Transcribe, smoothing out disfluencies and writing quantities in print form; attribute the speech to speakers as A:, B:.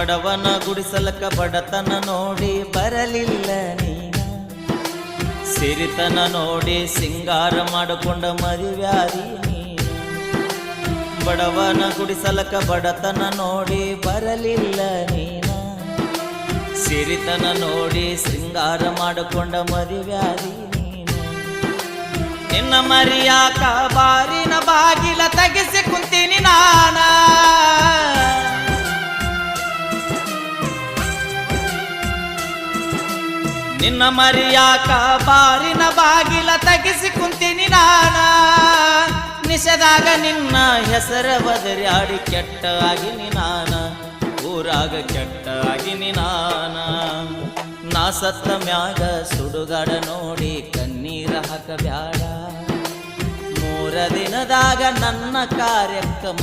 A: ಬಡವನ ಗುಡಿಸಲಕ ಬಡತನ ನೋಡಿ ಬರಲಿಲ್ಲ ನೀನ, ಸಿರಿತನ ನೋಡಿ ಸಿಂಗಾರ ಮಾಡಿಕೊಂಡ ಮದುವ್ಯಾದಿ ನೀನ. ಬಡವನ ಗುಡಿಸಲಕ ಬಡತನ ನೋಡಿ ಬರಲಿಲ್ಲ ನೀನ, ಸಿರಿತನ ನೋಡಿ ಸಿಂಗಾರ ಮಾಡಿಕೊಂಡ ಮದುವ್ಯಾದಿ ನೀನ. ನಿನ್ನ ಮರಿಯಾಕ ಬಾರಿನ ಬಾಗಿಲ ತೆಗೆಸಿ ಕುಂತೀನಿ ನಾನ, ನಿನ್ನ ಮರಿಯಾಕ ಬಾರಿನ ಬಾಗಿಲ ತೆಗೆಸಿ ಕುಂತೀನಿ ನಾನ. ನಿಷದಾಗ ನಿನ್ನ ಹೆಸರ ಬದರ್ಯಾಡಿ ಕೆಟ್ಟ ಆಗಿನಿ ನಾನ, ಊರಾಗ ಕೆಟ್ಟ ಆಗಿನಿ ನಾನ. ನಾ ಸತ್ತ ಮ್ಯಾಗ ಸುಡುಗಾಡ ನೋಡಿ ಕಣ್ಣೀರ ಹಾಕಬ್ಯಾಡ, 3 ದಿನದಾಗ ನನ್ನ ಕಾರ್ಯಕ್ರಮ